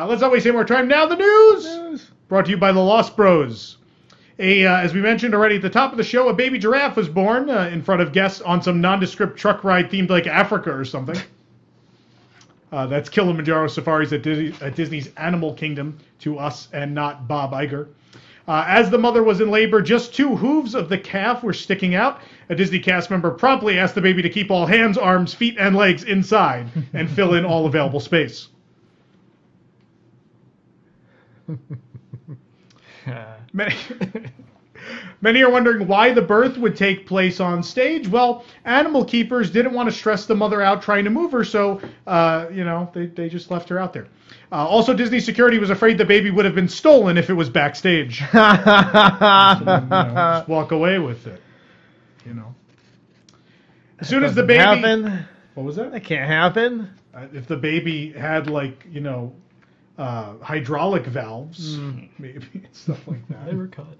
Let's not waste any more time. Now the news! Brought to you by the Lost Bros. As we mentioned already at the top of the show, a baby giraffe was born in front of guests on some nondescript truck ride themed like Africa or something. That's Kilimanjaro Safaris at Disney's Animal Kingdom to us and not Bob Iger. As the mother was in labor, just 2 hooves of the calf were sticking out. A Disney cast member promptly asked the baby to keep all hands, arms, feet, and legs inside and fill in all available space. Many are wondering why the birth would take place on stage. Well, animal keepers didn't want to stress the mother out trying to move her, so, they just left her out there. Also, Disney security was afraid the baby would have been stolen if it was backstage. So, just walk away with it. As soon as the baby... happen. What was that? That can't happen. If the baby had, hydraulic valves, maybe, stuff like that. They were cut.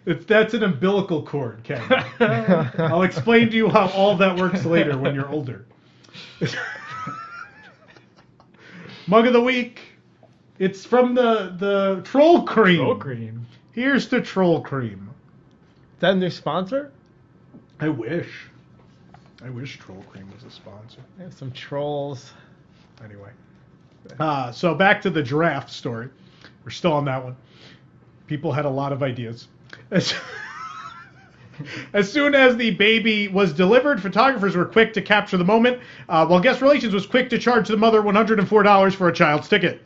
That's an umbilical cord, Ken. I'll explain to you how all that works later when you're older. Mug of the week. It's from the Troll Cream. Troll Cream. Here's the Troll Cream. Is that a new sponsor? I wish Troll Cream was a sponsor. I have some trolls. Anyway. So back to the giraffe story. We're still on that one. People had a lot of ideas. As soon as the baby was delivered, photographers were quick to capture the moment, while guest relations was quick to charge the mother $104 for a child's ticket.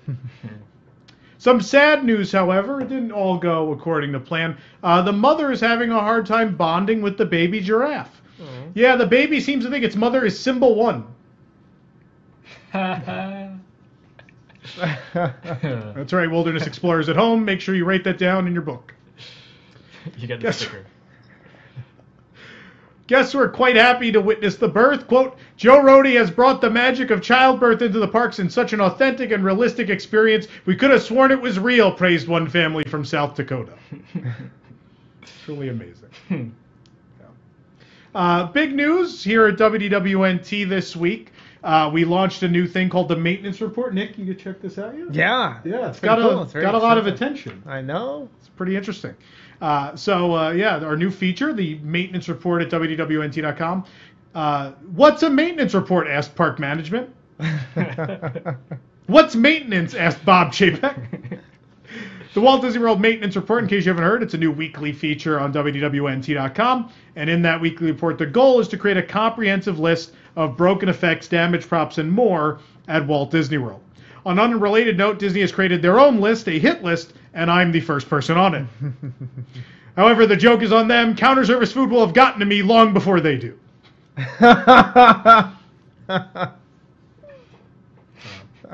Some sad news, however, it didn't all go according to plan. The mother is having a hard time bonding with the baby giraffe. Mm-hmm. Yeah, the baby seems to think its mother is symbol 1. That's right, Wilderness Explorers at home. Make sure you write that down in your book. You get the sticker. Guests were quite happy to witness the birth. Quote, Joe Rohde has brought the magic of childbirth into the parks in such an authentic and realistic experience. We could have sworn it was real, praised one family from South Dakota. Truly amazing. Big news here at WDWNT this week. We launched a new thing called the Maintenance Report. Nick, you can check this out yet? Yeah. Yeah, it's got a lot of attention. I know. It's pretty interesting. Our new feature, the Maintenance Report at WDWNT.com. What's a maintenance report? Asked Park Management. What's maintenance? Asked Bob Chapek. The Walt Disney World Maintenance Report, in case you haven't heard, it's a new weekly feature on WDWNT.com. And in that weekly report, the goal is to create a comprehensive list of broken effects, damaged props, and more at Walt Disney World. On an unrelated note, Disney has created their own list, a hit list, and I'm the first person on it. However, the joke is on them. Counter service food will have gotten to me long before they do.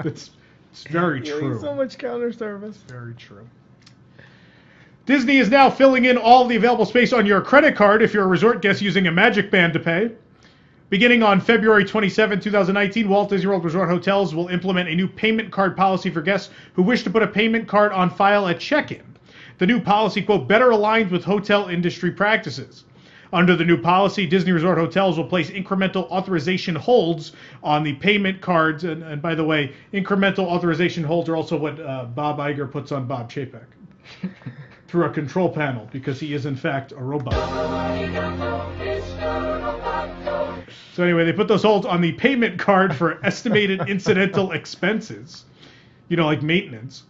It's very true. So much counter service. Very true. Disney is now filling in all the available space on your credit card if you're a resort guest using a Magic Band to pay. Beginning on February 27, 2019, Walt Disney World Resort Hotels will implement a new payment card policy for guests who wish to put a payment card on file at check-in. The new policy, quote, better aligns with hotel industry practices. Under the new policy, Disney Resort Hotels will place incremental authorization holds on the payment cards. And by the way, incremental authorization holds are also what Bob Iger puts on Bob Chapek through a control panel, because he is, in fact, a robot. So anyway, they put those holds on the payment card for estimated incidental expenses, like maintenance,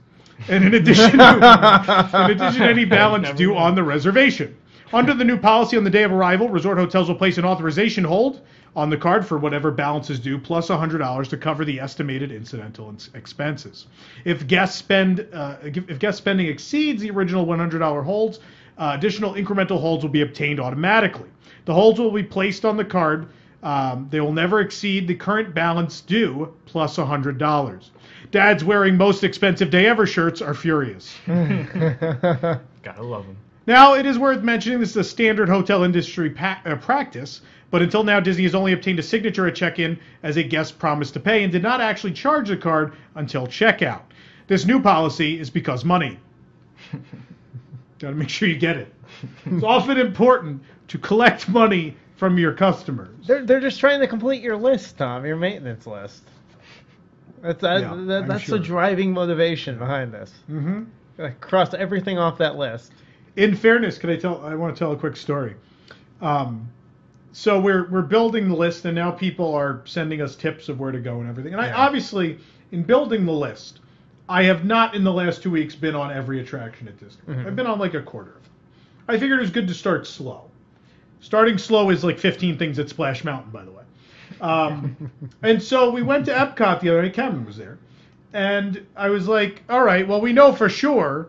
and in addition any balance due on the reservation. Under the new policy, on the day of arrival, resort hotels will place an authorization hold on the card for whatever balance is due, plus $100 to cover the estimated incidental expenses. If guest spending exceeds the original $100 holds, additional incremental holds will be obtained automatically. The holds will be placed on the card. They will never exceed the current balance due, plus $100. Dads wearing most expensive day ever shirts are furious. Gotta love them. Now, it is worth mentioning this is a standard hotel industry practice, but until now, Disney has only obtained a signature at check-in as a guest promised to pay and did not actually charge the card until checkout. This new policy is because money. Got to make sure you get it. It's often important to collect money from your customers. They're just trying to complete your list, Tom, your maintenance list. That's I'm that's sure. the driving motivation behind this. Mm-hmm. Cross everything off that list. In fairness, I want to tell a quick story. So we're building the list, and now people are sending us tips of where to go and everything. And I obviously, in building the list, I have not in the last 2 weeks been on every attraction at Disney. Mm-hmm. I've been on like a quarter of them. I figured it was good to start slow. Starting slow is like 15 things at Splash Mountain, by the way. And so we went to Epcot the other day. Cameron was there. And I was like, all right, well, we know for sure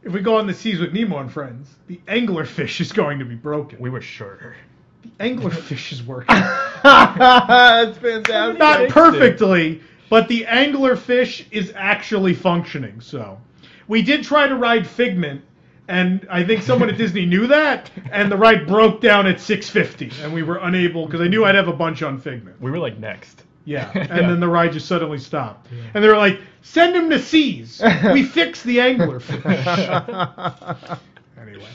if we go on the Seas with Nemo and Friends, the anglerfish is going to be broken. We were sure. The anglerfish is working. That's fantastic. Not perfectly, but the anglerfish is actually functioning. So we did try to ride Figment, and I think someone at Disney knew that, and the ride broke down at 6:50, and we were unable, because I knew I'd have a bunch on Figment. We were like next. Yeah, and then the ride just suddenly stopped. Yeah. And they were like, send him to Seas. We fixed the anglerfish. Anyway,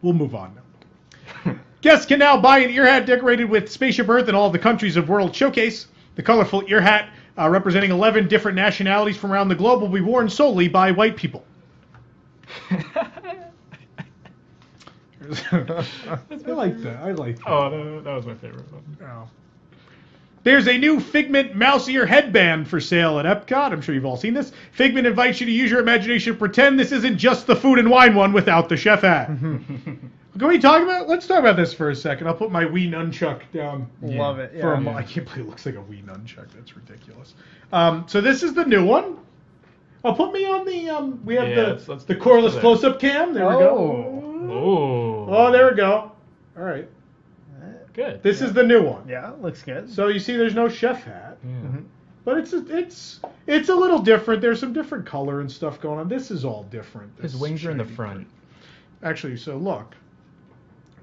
we'll move on now. Guests can now buy an ear hat decorated with Spaceship Earth and all of the countries of World Showcase. The colorful ear hat, representing 11 different nationalities from around the globe, will be worn solely by white people. I like that. I like that. Oh, that was my favorite one. Oh. There's a new Figment mouse ear headband for sale at Epcot. I'm sure you've all seen this. Figment invites you to use your imagination to pretend this isn't just the food and wine one without the chef hat. Can we talk about? Let's talk about this for a second. I'll put my Wii nunchuck down. Love it. For a I can't believe it looks like a Wii nunchuck. That's ridiculous. So this is the new one. Oh, put me on the. We have the Corless close-up cam. There we go. Oh, there we go. All right. Good. This is the new one. Yeah, looks good. So you see, there's no chef hat, Yeah. but it's a little different. There's some different color and stuff going on. This is all different. His wings are in the front. Actually, so look.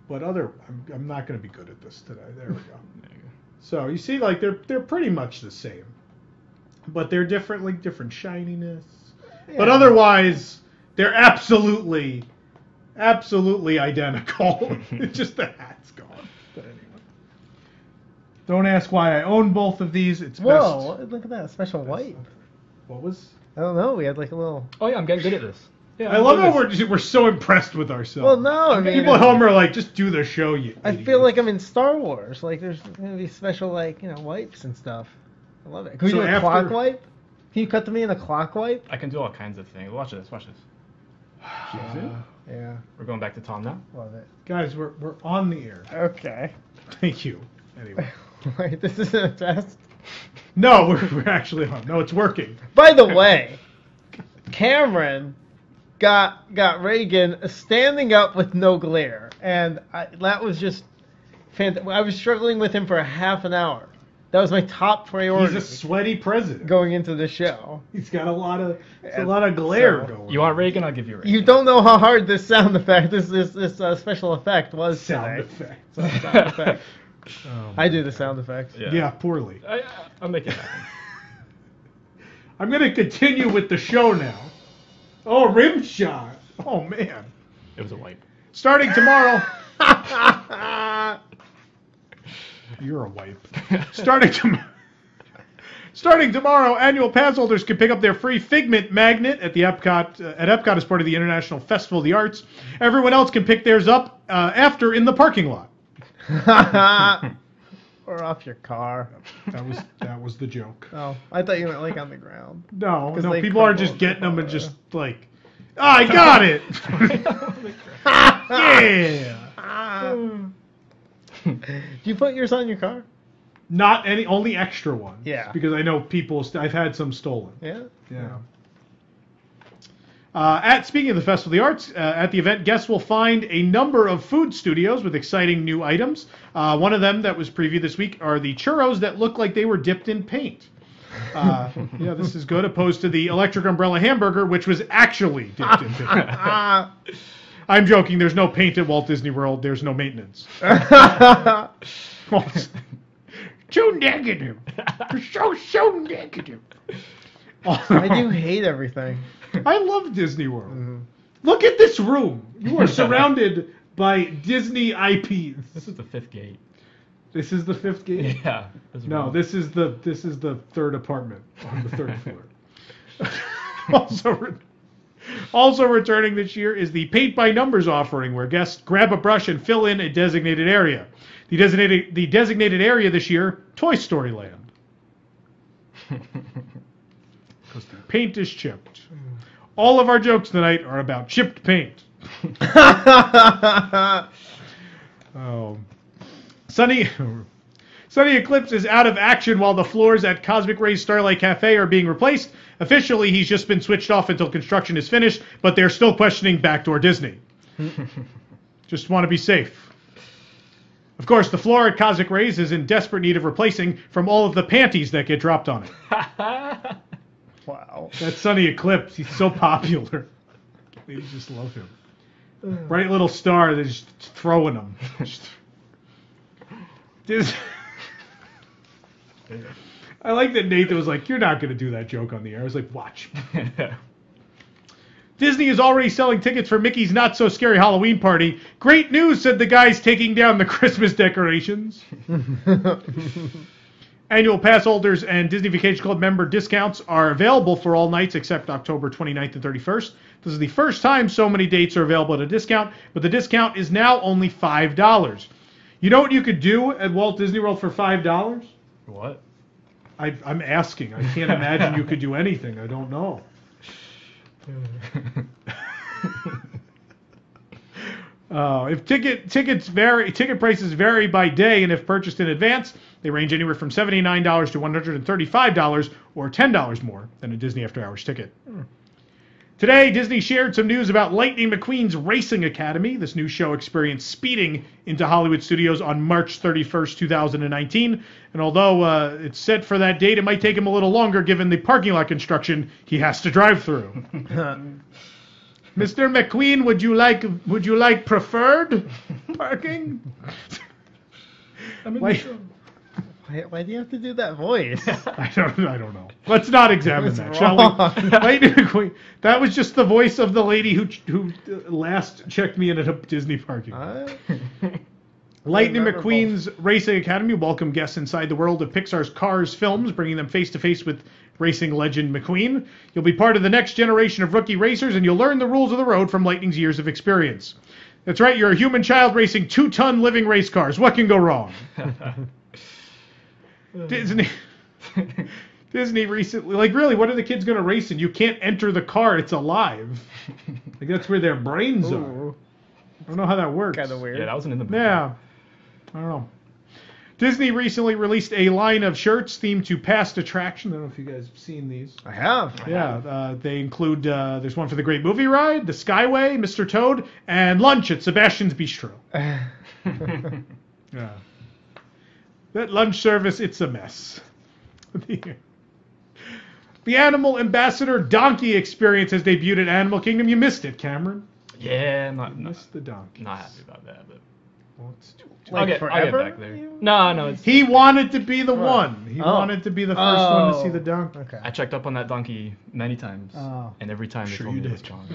But I'm not going to be good at this today. There we go. There you go. So you see, like they're pretty much the same, but they're different, like different shininess. Yeah. But otherwise, they're absolutely identical. It's just the hat's gone. But anyway, don't ask why I own both of these. It's Whoa, best. look at that special wipe. What was? I don't know. We had like a little. Oh yeah, I'm getting good at this. Yeah, I love how we're so impressed with ourselves. Well, no, I mean, people at home are like, just do the show, you. I idiot. feel like I'm in Star Wars. Like there's gonna be special wipes and stuff. I love it. Can we So do a clock wipe? Can you cut to me in a clock wipe? I can do all kinds of things. Watch this. Yeah, We're going back to Tom now. love it. Guys, we're on the air. Okay. Thank you. Anyway. Wait, this isn't a test? No, we're actually on. No, it's working. By the way, Cameron got Reagan standing up with no glare, and that was just fantastic. I was struggling with him for a half an hour. That was my top priority. He's a sweaty president. Going into the show. He's got a lot of glare going. You want Reagan? I'll give you Reagan. You don't know how hard this sound effect, this special effect was sound today. effect. Sound effect. I do the sound effects. Yeah, poorly. I'll make it happen. I'm going to continue with the show now. Oh, rim shot. Oh, man. It was a wipe. Starting tomorrow. You're a wipe. Starting tomorrow, annual pass holders can pick up their free Figment magnet at Epcot as part of the International Festival of the Arts. Everyone else can pick theirs up after in the parking lot. Or off your car. That was the joke. Oh, I thought you meant like on the ground. No, they people are just getting them and just like, I got it. Yeah. Do you put yours on your car? Not any, only extra ones. Yeah. Because I know I've had some stolen. Yeah. Yeah. Speaking of the Festival of the Arts, at the event, guests will find a number of food studios with exciting new items. One of them that was previewed this week are the churros that look like they were dipped in paint. Yeah, this is good, opposed to the Electric Umbrella hamburger, which was actually dipped in paint. I'm joking. There's no paint at Walt Disney World. There's no maintenance. So negative. So negative. I do hate everything. I love Disney World. Mm-hmm. Look at this room. You are surrounded by Disney IPs. This is the fifth gate. This is the fifth game? Yeah. No, this is the third apartment on the third floor. Also returning this year is the Paint by Numbers offering, where guests grab a brush and fill in a designated area. The designated area this year, Toy Story Land. Because the paint is chipped. All of our jokes tonight are about chipped paint. Oh. Sunny Eclipse is out of action while the floors at Cosmic Rays Starlight Cafe are being replaced. Officially, he's just been switched off until construction is finished, but they're still questioning Backdoor Disney. Just want to be safe. Of course, the floor at Cosmic Rays is in desperate need of replacing from all of the panties that get dropped on it. Wow. That Sunny Eclipse, he's so popular. They just love him. Bright little star, they're just throwing him. I like that Nathan was like, "You're not going to do that joke on the air." I was like, "Watch." Disney is already selling tickets for Mickey's Not So Scary Halloween Party. Great news, said the guys taking down the Christmas decorations. Annual pass holders and Disney Vacation Club member discounts are available for all nights except October 29th and 31st. This is the first time so many dates are available at a discount, but the discount is now only $5. You know what you could do at Walt Disney World for $5? What? I'm asking. I can't imagine you could do anything. I don't know. If ticket prices vary by day, and if purchased in advance, they range anywhere from $79 to $135, or $10 more than a Disney After Hours ticket. Today, Disney shared some news about Lightning McQueen's Racing Academy. This new show experienced speeding into Hollywood studios on March 31st, 2019. And although it's set for that date, it might take him a little longer given the parking lot construction he has to drive through. Mr. McQueen, would you like preferred parking? Why do you have to do that voice? I don't know. Let's not examine that, shall we? Lightning McQueen. That was just the voice of the lady who last checked me in at a Disney parking lot. Lightning McQueen's Racing Academy welcomed guests inside the world of Pixar's Cars films, bringing them face-to-face with racing legend McQueen. You'll be part of the next generation of rookie racers, and you'll learn the rules of the road from Lightning's years of experience. That's right, you're a human child racing 2-ton living race cars. What can go wrong? Disney recently, really, what are the kids going to race in? You can't enter the car. It's alive. That's where their brains are. I don't know how that works. Kind of weird. Yeah, that wasn't in the movie. Yeah. I don't know. Disney recently released a line of shirts themed to past attractions. I don't know if you guys have seen these. I have. Yeah, they include, there's one for the Great Movie Ride, the Skyway, Mr. Toad, and lunch at Sebastian's Bistro. Yeah. That lunch service, it's a mess. The Animal Ambassador Donkey Experience has debuted at Animal Kingdom. You missed it, Cameron. Yeah, Missed the donkey. not happy about that, but Like I'll get forever? back there. No, it's. He wanted to be the one. He wanted to be the first one to see the donkey. Okay. I checked up on that donkey many times, and every time they told me it was gone.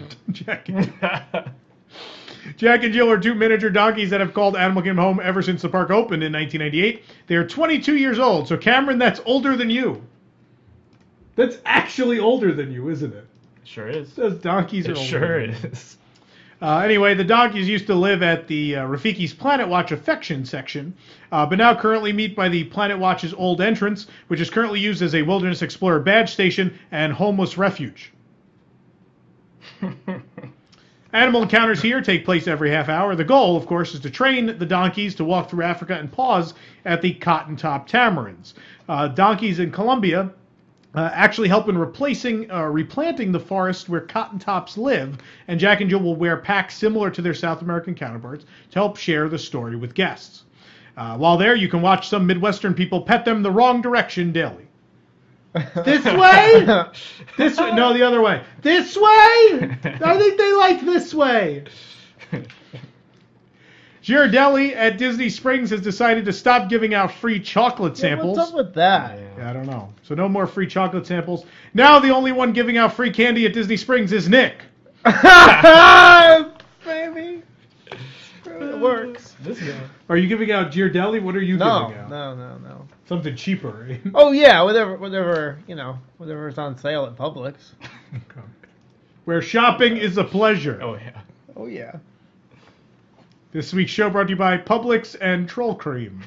Jack and Jill are two miniature donkeys that have called Animal Kingdom home ever since the park opened in 1998. They are 22 years old, so Cameron, that's older than you. That's actually older than you, isn't it? Sure is. Those donkeys are It older. sure than you. is. Anyway, the donkeys used to live at the Rafiki's Planet Watch Affection section, but now currently meet by the Planet Watch's old entrance, which is currently used as a Wilderness Explorer badge station and homeless refuge. Animal encounters here take place every half hour. The goal, of course, is to train the donkeys to walk through Africa and pause at the cotton top tamarins. Donkeys in Colombia actually help in replanting the forest where cotton tops live, and Jack and Jill will wear packs similar to their South American counterparts to help share the story with guests. While there, you can watch some Midwestern people pet them the wrong direction daily. This way? This way? No, the other way. This way? I think they like this way. Ghirardelli at Disney Springs has decided to stop giving out free chocolate samples. What's up with that? Yeah, I don't know. So no more free chocolate samples. Now the only one giving out free candy at Disney Springs is Nick. Baby. It works. This guy. Are you giving out Ghirardelli? What are you giving out? No. Something cheaper, right? Oh yeah, whatever's on sale at Publix. Okay. Where shopping is a pleasure. Oh yeah. Oh yeah. This week's show brought to you by Publix and Troll Cream.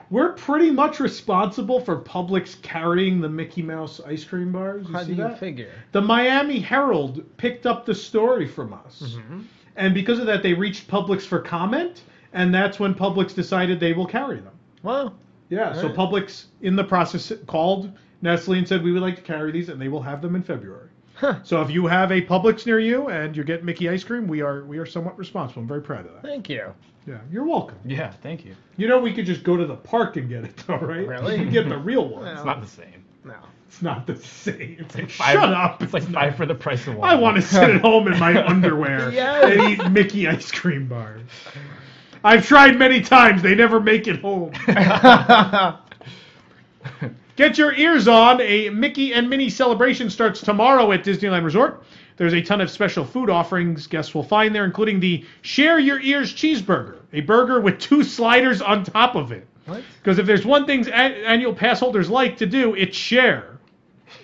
We're pretty much responsible for Publix carrying the Mickey Mouse ice cream bars. How do you figure? The Miami Herald picked up the story from us. Mm-hmm. And because of that, they reached Publix for comment, and that's when Publix decided they will carry them. Wow. Yeah, so Publix, in the process, called Nestle and said, we would like to carry these, and they will have them in February. Huh. So if you have a Publix near you and you get Mickey ice cream, we are somewhat responsible. I'm very proud of that. Thank you. Yeah, you're welcome. Yeah, thank you. You know, we could just go to the park and get it, though, right? Really? We get the real one. Well, It's not the same. No. It's not the same. It's like Shut up. It's like 5 for the price of 1. I want to sit at home in my underwear Yes. and eat Mickey ice cream bars. I've tried many times. They never make it home. Get your ears on. A Mickey and Minnie celebration starts tomorrow at Disneyland Resort. There's a ton of special food offerings guests will find there, including the Share Your Ears cheeseburger, a burger with 2 sliders on top of it. What? Because if there's one thing annual pass holders like to do, it's share.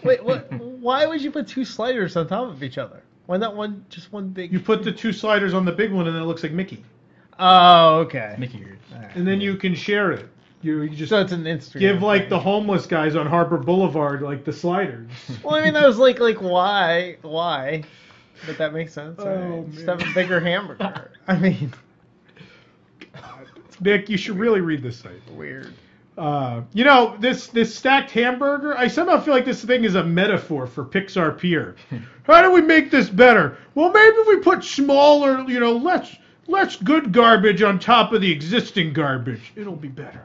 Wait, what? Why would you put 2 sliders on top of each other? Why not just one big? You put the 2 sliders on the big one, and then it looks like Mickey. Oh, okay. Mickey ears. Alright. And then you can share it. You just So it's an Instagram. give like thing. the homeless guys on Harbor Boulevard like the sliders. Well, I mean, that was like why? But that makes sense. Oh, Alright. Just man. have a bigger hamburger. I mean, Nick, you should really read this site. weird. This stacked hamburger, I somehow feel like this thing is a metaphor for Pixar Pier. How do we make this better? Well, maybe we put smaller, less good garbage on top of the existing garbage. It'll be better.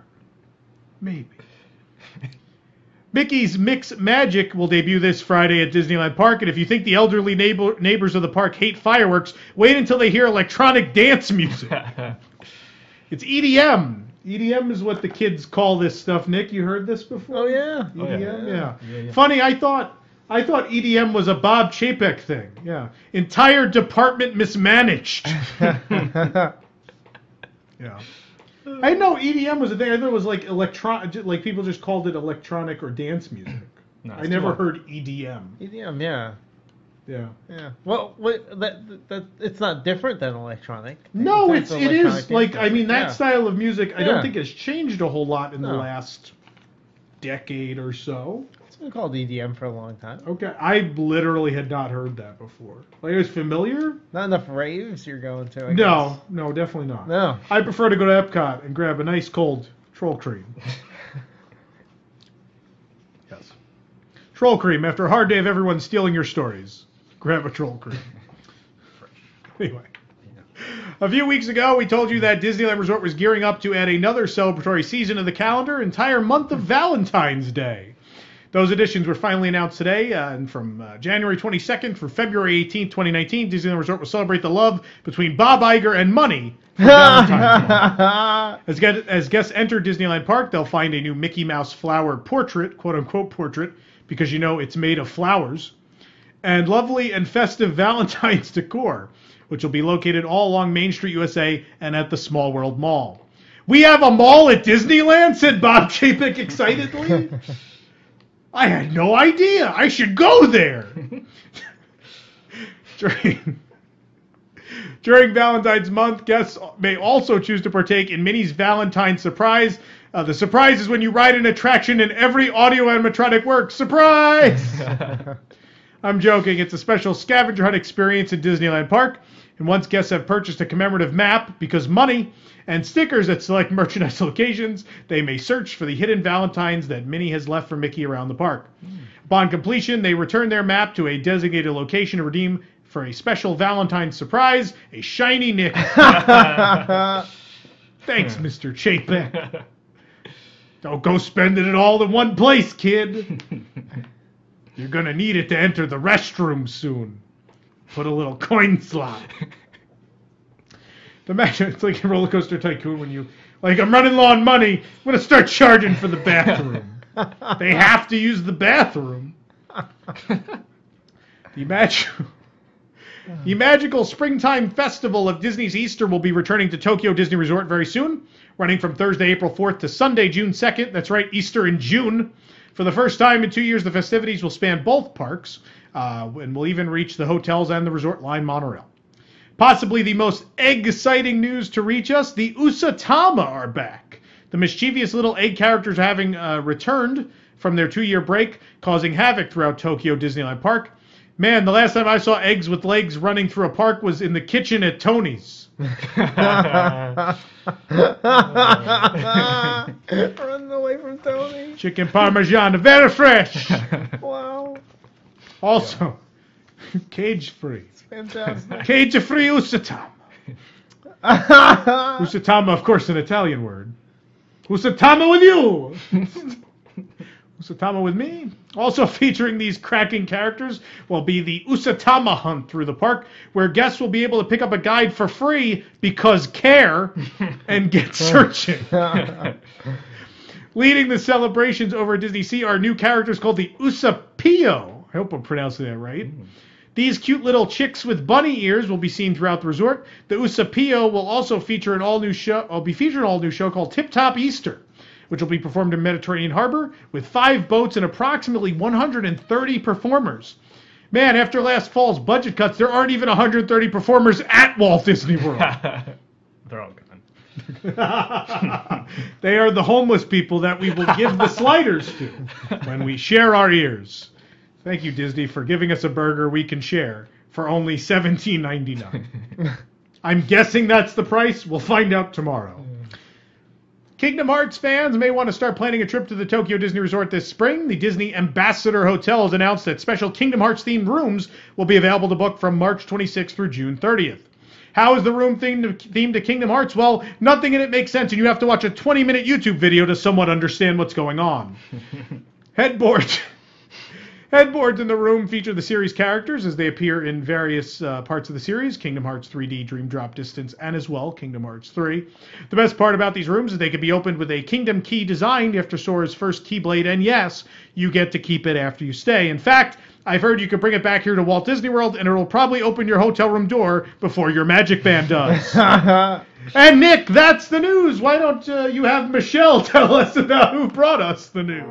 Maybe. Mickey's Mix Magic will debut this Friday at Disneyland Park, and if you think the elderly neighbors of the park hate fireworks, wait until they hear electronic dance music. It's EDM. EDM is what the kids call this stuff. Nick, you heard this before? Oh yeah. EDM, yeah. Yeah. Funny, I thought EDM was a Bob Chapek thing. Yeah. Entire department mismanaged. Yeah. I didn't know EDM was a thing. I thought it was like like people just called it electronic or dance music. No, I never heard EDM. EDM, yeah. Yeah. Well, that it's not different than electronic. No, It's it electronic is like dance that music. style of music. I don't Yeah. think has changed a whole lot in the No. last decade or so. It's been called EDM for a long time. Okay, I literally had not heard that before. Like, it was familiar? Not enough raves you're going to. I No, definitely not. No. I prefer to go to Epcot and grab a nice cold Troll Cream. Yes. Troll Cream, after a hard day of everyone stealing your stories, grab a Troll Cream. Anyway. A few weeks ago, we told you that Disneyland Resort was gearing up to add another celebratory season to the calendar, entire month of Valentine's Day. Those additions were finally announced today, and from January 22nd through February 18th, 2019, Disneyland Resort will celebrate the love between Bob Iger and money for Valentine's Day. As guests enter Disneyland Park, they'll find a new Mickey Mouse flower portrait, quote-unquote portrait, because it's made of flowers, and lovely and festive Valentine's decor, which will be located all along Main Street, USA, and at the Small World Mall. We have a mall at Disneyland, said Bob Chapek excitedly. I had no idea. I should go there. During Valentine's month, guests may also choose to partake in Minnie's Valentine Surprise. The surprise is when you ride an attraction and every audio animatronic works. Surprise! I'm joking. It's a special scavenger hunt experience in Disneyland Park. And once guests have purchased a commemorative map, because money, and stickers at select merchandise locations, they may search for the hidden Valentines that Minnie has left for Mickey around the park. Upon completion, they return their map to a designated location to redeem for a special Valentine's surprise, a shiny nickel. Thanks, Mr. Chapek. Don't go spending it all in one place, kid. You're going to need it to enter the restroom soon. Put a little coin slot. Imagine it's like a roller coaster tycoon when you, I'm running low on money. I'm going to start charging for the bathroom. They have to use the bathroom. The magical springtime festival of Disney's Easter will be returning to Tokyo Disney Resort very soon, running from Thursday, April 4th to Sunday, June 2nd. That's right, Easter in June. For the first time in 2 years, the festivities will span both parks and will even reach the hotels and the resort line monorail. Possibly the most exciting news to reach us, the Usatama are back. The mischievous little egg characters are having returned from their 2-year break, causing havoc throughout Tokyo Disneyland Park. Man, the last time I saw eggs with legs running through a park was in the kitchen at Tony's. Running away from Tony. Chicken Parmesan, very fresh. Wow. Also, cage-free. It's fantastic. Cage-free Usatama. Usatama, of course, an Italian word. Usatama with you. Usatama with me. Also featuring these cracking characters will be the Usatama Hunt through the park, where guests will be able to pick up a guide for free because care and get searching. Leading the celebrations over at Disney Sea are new characters called the Usapio. I hope I'm pronouncing that right. These cute little chicks with bunny ears will be seen throughout the resort. The Usapio will also feature an all-new show called Tip Top Easter, which will be performed in Mediterranean Harbor with 5 boats and approximately 130 performers. Man, after last fall's budget cuts, there aren't even 130 performers at Walt Disney World. They're all gone. They are the homeless people that we will give the sliders to when we share our ears. Thank you, Disney, for giving us a burger we can share for only $17.99. I'm guessing that's the price. We'll find out tomorrow. Kingdom Hearts fans may want to start planning a trip to the Tokyo Disney Resort this spring. The Disney Ambassador Hotel has announced that special Kingdom Hearts themed rooms will be available to book from March 26th through June 30th. How is the room themed to Kingdom Hearts? Well, nothing in it makes sense, and you have to watch a 20-minute YouTube video to somewhat understand what's going on. Headboards in the room feature the series characters as they appear in various parts of the series, Kingdom Hearts 3D, Dream Drop Distance, and as well, Kingdom Hearts 3. The best part about these rooms is they can be opened with a Kingdom Key designed after Sora's first Keyblade, and yes, you get to keep it after you stay. In fact, I've heard you can bring it back here to Walt Disney World, and it'll probably open your hotel room door before your Magic Band does. And Nick, that's the news. Why don't you have Michelle tell us about who brought us the news?